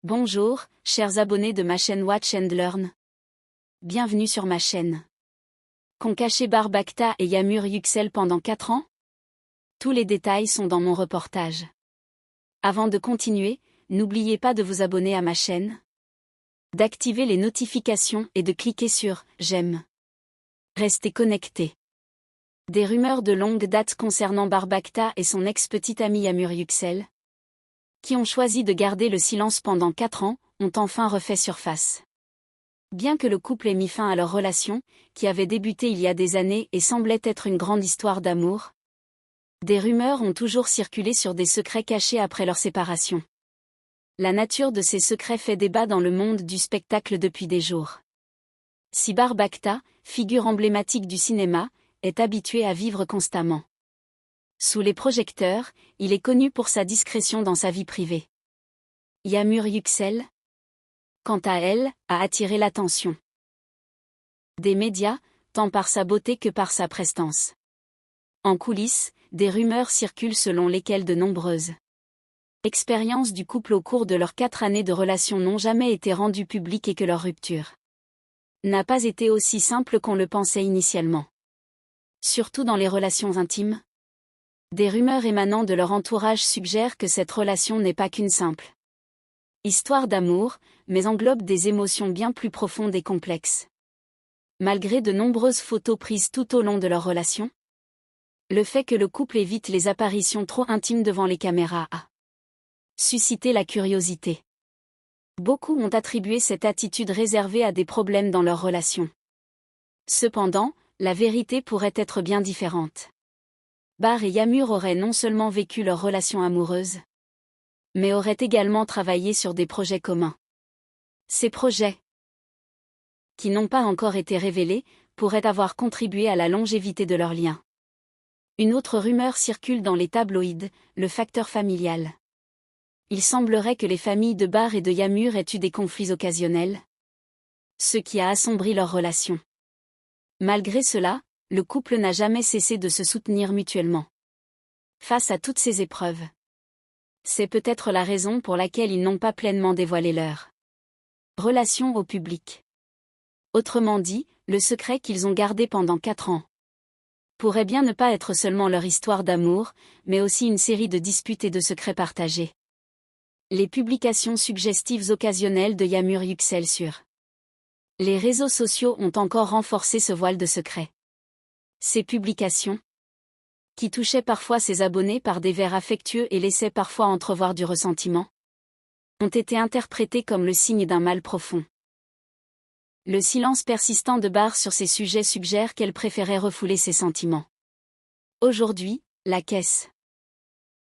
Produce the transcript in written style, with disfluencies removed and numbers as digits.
Bonjour, chers abonnés de ma chaîne Watch and Learn. Bienvenue sur ma chaîne. Qu'ont caché Barb Akta et Yamur Yüksel pendant 4 ans? Tous les détails sont dans mon reportage. Avant de continuer, n'oubliez pas de vous abonner à ma chaîne, d'activer les notifications et de cliquer sur « J'aime ». Restez connectés. Des rumeurs de longue date concernant Barb Akta et son ex-petite amie Yamur Yüksel, qui ont choisi de garder le silence pendant 4 ans, ont enfin refait surface. Bien que le couple ait mis fin à leur relation, qui avait débuté il y a des années et semblait être une grande histoire d'amour, des rumeurs ont toujours circulé sur des secrets cachés après leur séparation. La nature de ces secrets fait débat dans le monde du spectacle depuis des jours. Si Barb Akta, figure emblématique du cinéma, est habitué à vivre constamment sous les projecteurs, il est connu pour sa discrétion dans sa vie privée. Yamur Yüksel, quant à elle, a attiré l'attention des médias, tant par sa beauté que par sa prestance. En coulisses, des rumeurs circulent selon lesquelles de nombreuses expériences du couple au cours de leurs 4 années de relation n'ont jamais été rendues publiques et que leur rupture n'a pas été aussi simple qu'on le pensait initialement. Surtout dans les relations intimes. Des rumeurs émanant de leur entourage suggèrent que cette relation n'est pas qu'une simple histoire d'amour, mais englobe des émotions bien plus profondes et complexes. Malgré de nombreuses photos prises tout au long de leur relation, le fait que le couple évite les apparitions trop intimes devant les caméras a suscité la curiosité. Beaucoup ont attribué cette attitude réservée à des problèmes dans leur relation. Cependant, la vérité pourrait être bien différente. Barb et Yamur auraient non seulement vécu leur relation amoureuse, mais auraient également travaillé sur des projets communs. Ces projets, qui n'ont pas encore été révélés, pourraient avoir contribué à la longévité de leur lien. Une autre rumeur circule dans les tabloïds, le facteur familial. Il semblerait que les familles de Barb et de Yamur aient eu des conflits occasionnels, ce qui a assombri leur relation. Malgré cela, le couple n'a jamais cessé de se soutenir mutuellement face à toutes ces épreuves. C'est peut-être la raison pour laquelle ils n'ont pas pleinement dévoilé leur relation au public. Autrement dit, le secret qu'ils ont gardé pendant 4 ans pourrait bien ne pas être seulement leur histoire d'amour, mais aussi une série de disputes et de secrets partagés. Les publications suggestives occasionnelles de Yamur Yüksel sur les réseaux sociaux ont encore renforcé ce voile de secret. Ces publications, qui touchaient parfois ses abonnés par des vers affectueux et laissaient parfois entrevoir du ressentiment, ont été interprétées comme le signe d'un mal profond. Le silence persistant de Barb sur ces sujets suggère qu'elle préférait refouler ses sentiments. Aujourd'hui, la caisse